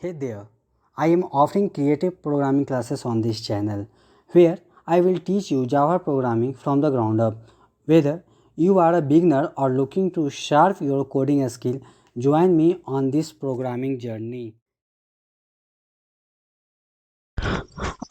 Hey there, I am offering creative programming classes on this channel where I will teach you Java programming from the ground up. Whether you are a beginner or looking to sharpen your coding skill, join me on this programming journey.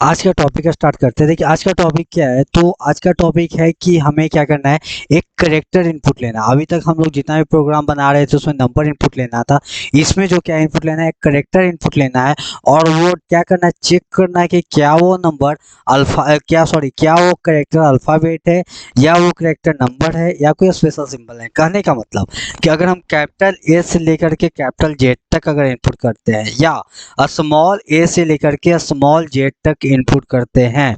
आज का topic start करते हैं। देखिए आज का topic क्या है, तो आज का टॉपिक है कि हमें क्या करना है, एक करेक्टर इनपुट लेना है। अभी तक हम लोग जितना भी प्रोग्राम बना रहे थे उसमें नंबर इनपुट लेना था। इसमें जो क्या इनपुट लेना है, करेक्टर इनपुट लेना है और वो क्या करना है, चेक करना है कि क्या वो नंबर क्या वो करेक्टर अल्फ़ाबेट है या वो करेक्टर नंबर है या कोई स्पेशल सिंबल है। कहने का मतलब कि अगर हम कैपिटल ए से लेकर के कैपिटल जेड तक अगर इनपुट करते हैं या स्मॉल ए से लेकर के स्मॉल जेड तक इनपुट करते हैं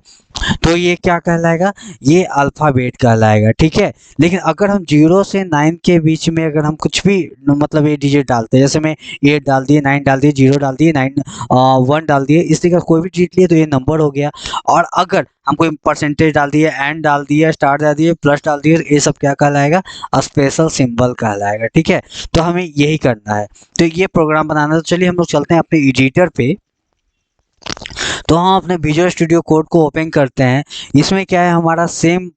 तो ये क्या कहलाएगा, ये अल्फ़ाबेट कहलाएगा। ठीक है, लेकिन अगर हम 0 से 9 के बीच में अगर हम कुछ भी मतलब ये डिजिट डालते हैं, जैसे मैं 8 डाल दिए, 9 डाल दिए, 0 डाल दिए, 1 डाल दिए, इस तरह का कोई भी डिजिट लिए तो ये नंबर हो गया। और अगर हम कोई परसेंटेज डाल दिए, एंड डाल दिया, स्टार डाल दिए, प्लस डाल दिए, ये सब क्या कहलाएगा, स्पेशल सिंबल कहलाएगा। ठीक है, तो हमें यही करना है। तो ये प्रोग्राम बनाना, तो चलिए हम लोग चलते हैं अपने एडिटर पे। तो हम अपने विजुअल स्टूडियो कोड को ओपन करते हैं। इसमें क्या है, हमारा सेम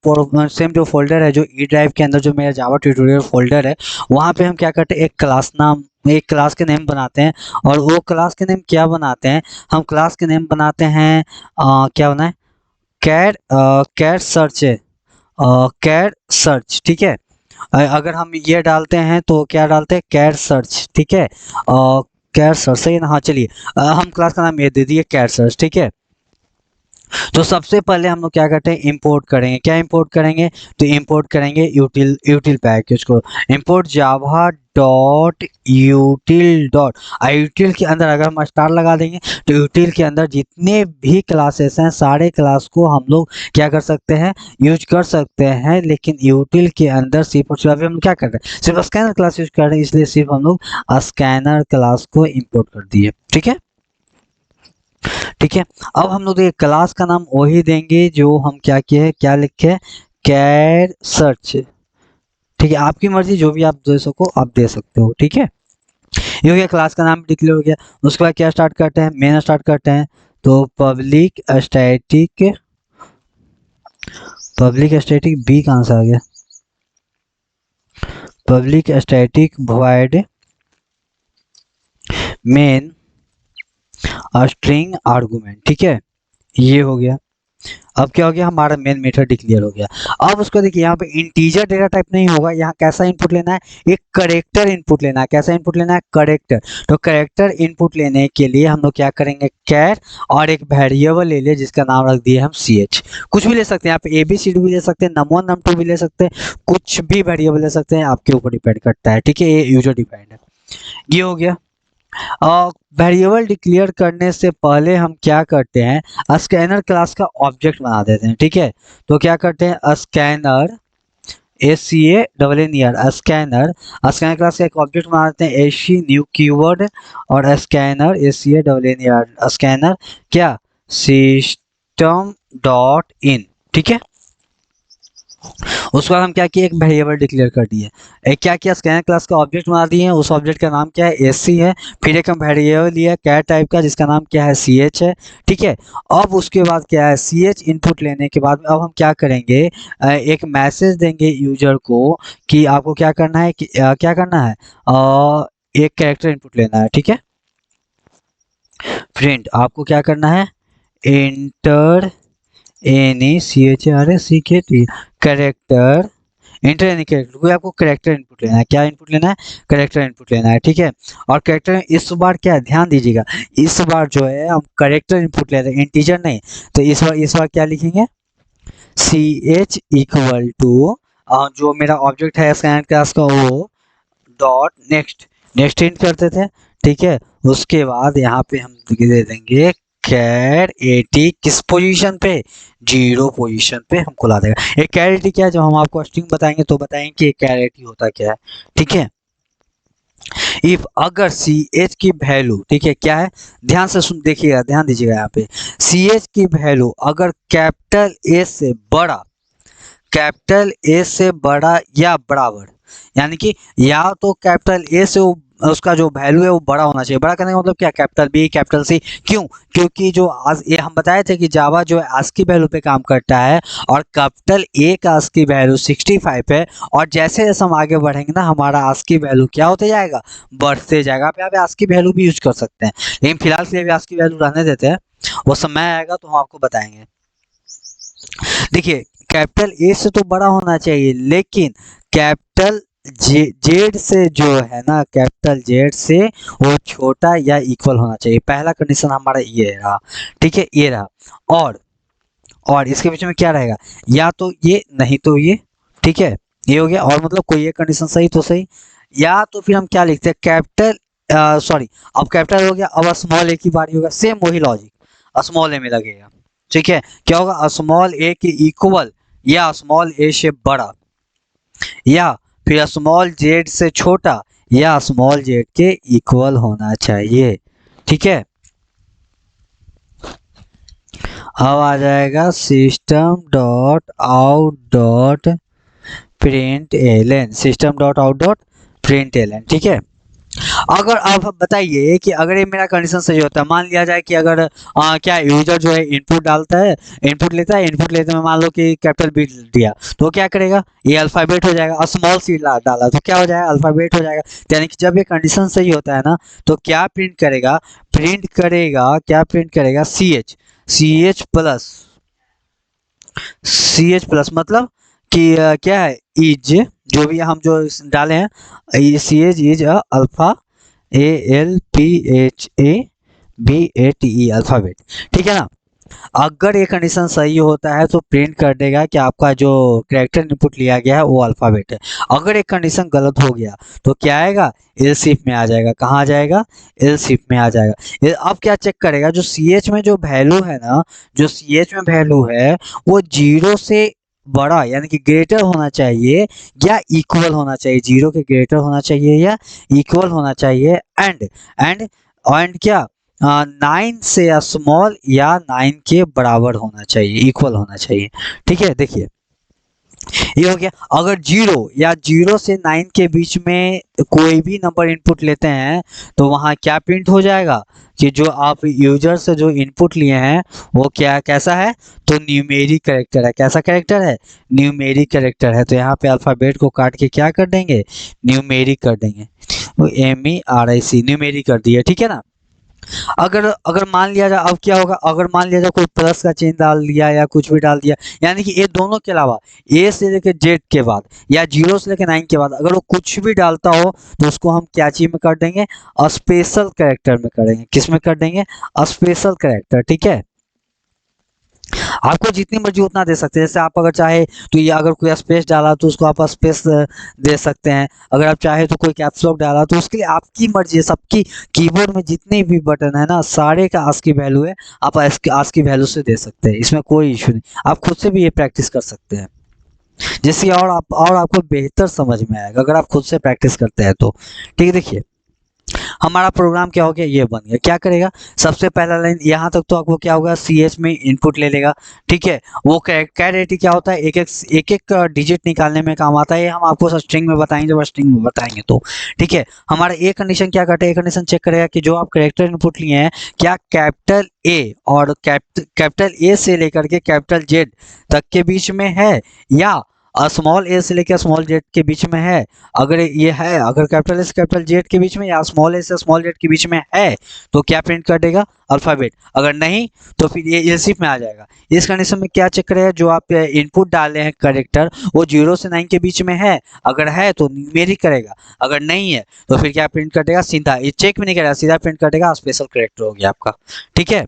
जो फोल्डर है, जो ई ड्राइव के अंदर जो मेरा जावा ट्यूटोरियल फोल्डर है, वहाँ पे हम क्या करते हैं, एक क्लास के नेम बनाते हैं। और वो क्लास के नेम क्या बनाते हैं, हम क्लास के नेम बनाते हैं क्या बनाए, कैट सर्च है, कैट सर्च। ठीक है, अगर हम ये डालते हैं तो क्या डालते हैं, कैट सर्च। ठीक है, कैट सर्च सही है ना। हाँ चलिए, हम क्लास का नाम ये दे दिए, कैट सर्च। ठीक है, तो सबसे पहले हम लोग क्या करते हैं, इंपोर्ट करेंगे। क्या इंपोर्ट करेंगे, तो इंपोर्ट करेंगे यूटिल पैकेज को। इंपोर्ट जावा डॉट यूटिल यूटिल के अंदर अगर हम स्टार लगा देंगे तो यूटिल के अंदर जितने भी क्लासेस हैं सारे क्लास को हम लोग क्या कर सकते हैं, यूज कर सकते हैं। लेकिन यूटिल के अंदर सिर्फ और सिर्फ अभी हम क्या कर रहे हैं, सिर्फ स्कैनर क्लास यूज कर रहे हैं, इसलिए सिर्फ हम लोग स्कैनर क्लास को इंपोर्ट कर दिए। ठीक है, ठीक है, अब हम लोग क्लास का नाम वही देंगे जो हम क्या किए हैं, क्या लिखे हैं, कैर सर्च। ठीक है, आपकी मर्जी, जो भी आप दे सको आप दे सकते हो। ठीक है, ये हो गया, क्लास का नाम डिक्लेयर हो गया। उसके बाद क्या स्टार्ट करते हैं, मेन स्टार्ट करते हैं। तो पब्लिक स्टैटिक बी कहाँ से आ गया, public static void main string argument. ठीक है, ये हो गया। अब क्या हो गया, हमारा मेन मेथड डिक्लेयर हो गया। अब उसको देखिए, यहाँ पे इंटीजर डेटा टाइप नहीं होगा, यहाँ कैसा इनपुट लेना है, एक करेक्टर इनपुट लेना है। कैसा इनपुट लेना है, करेक्टर। तो करेक्टर इनपुट लेने के लिए हम लोग क्या करेंगे, कैर और एक वेरिएबल ले लिए जिसका नाम रख दिया हम ch। कुछ भी ले सकते हैं, यहाँ पे ABCD भी ले सकते हैं, num1 num2 भी ले सकते हैं, कुछ भी वेरिएबल ले सकते हैं, आपके ऊपर डिपेंड करता है। ठीक है, ये यूजर डिपेंड है। ये हो गया। वेरिएबल डिक्लेयर करने से पहले हम क्या करते हैं, स्कैनर क्लास का ऑब्जेक्ट बना देते हैं। ठीक है, तो क्या करते हैं, स्कैनर स्कैनर स्कैनर क्लास का एक ऑब्जेक्ट बना देते हैं, एसी न्यू कीवर्ड और स्कैनर क्या, सिस्टम डॉट इन। ठीक है, उसके बाद हम क्या किए, एक वेरिएबल डिक्लेयर कर दिए। एक क्या किया, स्कैनर क्लास का ऑब्जेक्ट बना दिए हैं, उस ऑब्जेक्ट का नाम क्या है, एसी है। फिर एक हम वेरिएबल लिया कैर टाइप का जिसका नाम क्या है, ch है। ठीक है, अब उसके बाद क्या है, ch इनपुट लेने के बाद अब हम क्या करेंगे, एक मैसेज देंगे यूजर को कि आपको क्या करना है, क्या करना है, एक कैरेक्टर इनपुट लेना है। ठीक है, प्रिंट आपको क्या करना है, inter any CHRACKT character, inter any character, कोई आपको करेक्टर इनपुट लेना है। क्या इनपुट लेना है, करेक्टर इनपुट लेना है। ठीक है, और करेक्टर इस बार क्या है, ध्यान दीजिएगा, इस बार जो है हम करेक्टर इनपुट ले रहे हैं, इंटीजर नहीं। तो इस बार क्या लिखेंगे, CH इक्वल टू जो मेरा ऑब्जेक्ट है स्कैनर क्लास का वो डॉट नेक्स्ट इंट करते थे। ठीक है, उसके बाद यहाँ पे हम दे देंगे कैर 80 किस पोजीशन पे, 0 पोजीशन पे हमको ला देगा। एक कैर 80 क्या है, जब हम आपको स्ट्रिंग बताएंगे तो बताएंगे कि कैर 80 होता क्या है। ठीक है, इफ अगर CH की वैल्यू, ठीक है क्या है, ध्यान से सुन देखिएगा, ध्यान दीजिएगा, यहाँ पे CH की वैल्यू अगर कैपिटल ए से बड़ा या बराबर, यानी कि या तो कैपिटल ए से उसका जो वैल्यू है वो बड़ा होना चाहिए। बड़ा करने का मतलब क्या, कैपिटल बी कैपिटल सी। क्यों? क्योंकि जो आज ये हम बताए थे कि जावा जो है आस्की वैल्यू पे काम करता है और कैपिटल ए का आस्की वैल्यू 65 है। और जैसे जैसे हम आगे बढ़ेंगे ना हमारा आस्की वैल्यू क्या होते जाएगा, बढ़ते जाएगा। आप यहाँ पे आस्की वैल्यू भी यूज कर सकते हैं, लेकिन फिलहाल के लिए भी आस्की वैल्यू रहने देते हैं, वो समय आएगा तो हम आपको बताएंगे। देखिए, कैपिटल ए से तो बड़ा होना चाहिए, लेकिन कैपिटल जेड से जो है ना, कैपिटल जेड से वो छोटा या इक्वल होना चाहिए। पहला कंडीशन हमारा ये रहा, ठीक है, ये रहा। और इसके बीच में क्या रहेगा, या तो ये नहीं तो ये, ठीक है, ये हो गया। और मतलब कोई एक कंडीशन सही तो सही, या तो फिर हम क्या लिखते हैं, कैपिटल सॉरी, अब कैपिटल हो गया, अब स्मॉल ए की बारी होगा। सेम वही लॉजिक स्मॉल ए में लगेगा, ठीक है। क्या होगा, स्मॉल ए के इक्वल या स्मॉल ए से बड़ा, या फिर स्मॉल जेड से छोटा या स्मॉल जेड के इक्वल होना चाहिए, ठीक है। अब आ जाएगा system dot out dot println एलन, system dot out dot println एलन, ठीक है। अगर आप बताइए कि अगर ये मेरा कंडीशन सही होता है, मान लिया जाए कि अगर क्या यूजर जो है इनपुट डालता है, इनपुट लेता है, इनपुट लेते में मान लो कि कैपिटल बी दिया, तो क्या करेगा, ये अल्फाबेट हो जाएगा। स्मॉल सी डाला तो क्या हो जाएगा, अल्फाबेट हो जाएगा। यानी कि जब ये कंडीशन सही होता है ना, तो क्या प्रिंट करेगा, क्या प्रिंट करेगा, C H plus, C H plus मतलब कि क्या है, इज, जो भी हम जो डाले हैं, C H is alpha, A L P H A B E T ई, अल्फाबेट, ठीक है ना। अगर ये कंडीशन सही होता है तो प्रिंट कर देगा कि आपका जो कैरेक्टर इनपुट लिया गया है वो अल्फाबेट है। अगर एक कंडीशन गलत हो गया तो क्या आएगा, एल्स इफ में आ जाएगा। कहाँ आ जाएगा, एल्स इफ में आ जाएगा। अब क्या चेक करेगा, जो सी एच में जो वैल्यू है ना, जो सी एच में वैल्यू है वो जीरो से बड़ा यानी कि ग्रेटर होना चाहिए या इक्वल होना चाहिए, जीरो के ग्रेटर होना चाहिए या इक्वल होना चाहिए। एंड एंड क्या, 9 से स्मॉल या 9 के बराबर होना चाहिए, इक्वल होना चाहिए, ठीक है। देखिए ये हो गया। अगर जीरो से 9 के बीच में कोई भी नंबर इनपुट लेते हैं तो वहां क्या प्रिंट हो जाएगा कि जो आप यूजर से जो इनपुट लिए हैं वो क्या कैसा है, तो न्यूमेरिक कैरेक्टर है। कैसा कैरेक्टर है, न्यूमेरिक कैरेक्टर है। तो यहाँ पे अल्फाबेट को काट के क्या कर देंगे, न्यूमेरिक कर देंगे। वो MERIC न्यूमेरिक कर दिया, ठीक है ना। अगर अगर मान लिया जाए, अब क्या होगा, अगर मान लिया जाए कोई प्लस का चिन्ह डाल दिया या कुछ भी डाल दिया, यानी कि ये दोनों के अलावा ए से लेकर जेड के बाद या जीरो से लेकर 9 के बाद अगर वो कुछ भी डालता हो तो उसको हम क्या चीज में कर देंगे, स्पेशल कैरेक्टर में करेंगे। किस में कर देंगे, स्पेशल कैरेक्टर, ठीक है। आपको जितनी मर्जी उतना दे सकते हैं। जैसे आप अगर चाहे तो ये अगर कोई स्पेस डाला तो उसको आप स्पेस दे सकते हैं। अगर आप चाहे तो कोई कैप्स लॉक डाला तो उसके लिए आपकी मर्जी है। सबकी कीबोर्ड में जितने भी बटन है ना, सारे का आस्की वैल्यू है, आप आस्की वैल्यू से दे सकते हैं, इसमें कोई इशू नहीं। आप खुद से भी ये प्रैक्टिस कर सकते हैं, जिससे और आपको बेहतर समझ में आएगा अगर आप खुद से प्रैक्टिस करते हैं तो, ठीक है। देखिए हमारा प्रोग्राम क्या हो गया, ये बन गया। क्या करेगा, सबसे पहला लाइन यहाँ तक तो आपको क्या होगा, सी एच में इनपुट ले लेगा, ठीक है। वो कैरेटी क्या होता है, एक एक डिजिट निकालने में काम आता है। ये हम आपको स्ट्रिंग में बताएंगे, जब स्ट्रिंग में बताएंगे तो, ठीक है। हमारा ए कंडीशन क्या करता है, कंडीशन चेक करेगा कि जो आप कैरेक्टर इनपुट लिए हैं क्या कैपिटल ए और कैपिटल ए से लेकर के कैपिटल जेड तक के बीच में है, या स्मॉल ए से लेकर स्मॉल जेड के बीच में है। अगर ये है, अगर कैपिटल ए से कैपिटल जेड के बीच में या स्मॉल ए से स्मॉल जेड के बीच में है तो क्या प्रिंट कर देगा, अल्फाबेट। अगर नहीं तो फिर ये एल्सिफ में आ जाएगा। इस कंडीशन में क्या चेक करेगा, जो आप इनपुट डाले हैं कैरेक्टर वो 0 से 9 के बीच में है, अगर है तो न्यूमेरिक करेगा, अगर नहीं है तो फिर क्या प्रिंट कर देगा, सीधा ये चेक भी नहीं करेगा, सीधा प्रिंट कर देगा, स्पेशल कैरेक्टर हो गया आपका, ठीक है।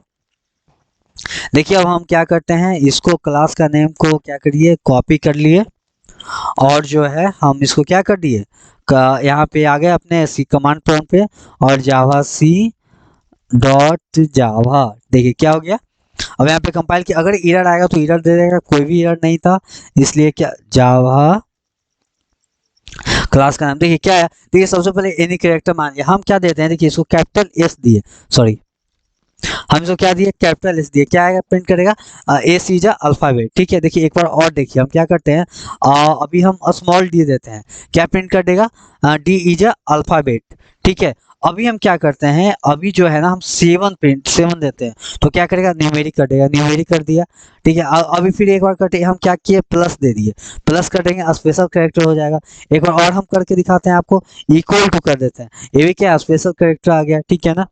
देखिए अब हम क्या करते हैं, इसको क्लास का नेम को क्या करिए, कॉपी कर लिए और जो है हम इसको क्या कर दिए, यहाँ पे आ गए अपने सी कमांड प्रॉम्प्ट पे और जावा सी डॉट जावा। देखिए क्या हो गया, अब यहाँ पे कंपाइल किया। अगर एरर आएगा तो एरर दे देगा, कोई भी एरर नहीं था, इसलिए क्या जावा क्लास का नाम देखिए क्या है। देखिए सबसे पहले एनी कैरेक्टर मान लिया, हम क्या देते हैं, देखिए इसको कैपिटल एस दिए, सॉरी हम इसको क्या दिए, कैपिटल एस दिए, क्या आएगा प्रिंट करेगा, एस इज अल्फाबेट। ठीक है, देखिए एक बार और देखिए हम क्या करते हैं, अभी हम स्मॉल डी देते हैं, क्या प्रिंट कर देगा, डी इज अल्फाबेट। ठीक है, अभी हम क्या करते हैं, अभी जो है ना हम 7 देते हैं, तो क्या करेगा, न्यूमेरिक कर देगा, न्यूमेरिक कर दिया। ठीक है, अभी फिर एक बार करते हम क्या किए, प्लस दे दिए, प्लस कर देंगे स्पेशल कैरेक्टर हो जाएगा। एक बार और हम करके दिखाते हैं आपको, इक्वल टू कर देते हैं, ये भी क्या स्पेशल कैरेक्टर आ गया। ठीक है ना,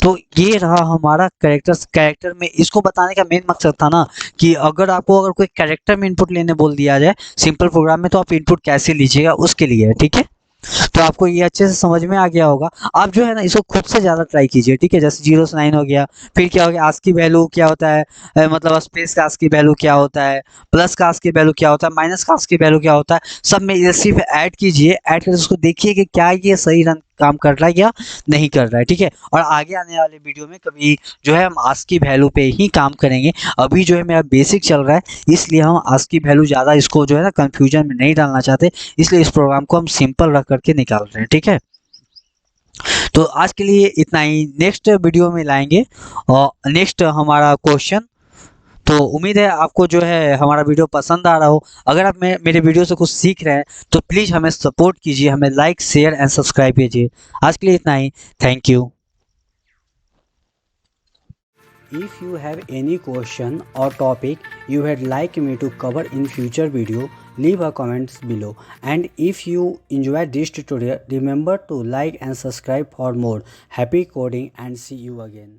तो ये रहा हमारा कैरेक्टर में। इसको बताने का मेन मकसद था ना कि अगर कोई कैरेक्टर में इनपुट लेने बोल दिया जाए सिंपल प्रोग्राम में, तो आप इनपुट कैसे लीजिएगा उसके लिए है। ठीक है, तो आपको ये अच्छे से समझ में आ गया होगा। आप जो है ना इसको खुद से ज़्यादा ट्राई कीजिए। ठीक है, जैसे 0 से 9 हो गया, फिर क्या हो गया, आस्की वैल्यू क्या होता है, मतलब स्पेस का आस्की वैल्यू क्या होता है, प्लस का आस्की वैल्यू क्या होता है, माइनस का आस्की वैल्यू क्या होता है, सब में ये सिर्फ ऐड कीजिए, ऐड करके उसको देखिए कि क्या ये सही रन काम कर रहा है या नहीं कर रहा है। ठीक है, और आगे आने वाले वीडियो में कभी जो है हम आस्की वैल्यू पे ही काम करेंगे। अभी जो है मेरा बेसिक चल रहा है, इसलिए हम आस्की वैल्यू ज़्यादा इसको जो है ना कंफ्यूजन में नहीं डालना चाहते, इसलिए इस प्रोग्राम को हम सिंपल रख करके निकाल रहे हैं। ठीक है, तो आज के लिए इतना ही, नेक्स्ट वीडियो में लाएंगे और नेक्स्ट हमारा क्वेश्चन। तो उम्मीद है आपको जो है हमारा वीडियो पसंद आ रहा हो। अगर आप मेरे वीडियो से कुछ सीख रहे हैं तो प्लीज़ हमें सपोर्ट कीजिए, हमें लाइक शेयर एंड सब्सक्राइब कीजिए। आज के लिए इतना ही, thank you. If you have any question or topic you would like me to cover in future video, leave a comments below. And if you enjoyed this tutorial, remember to like and subscribe for more. Happy coding and see you again.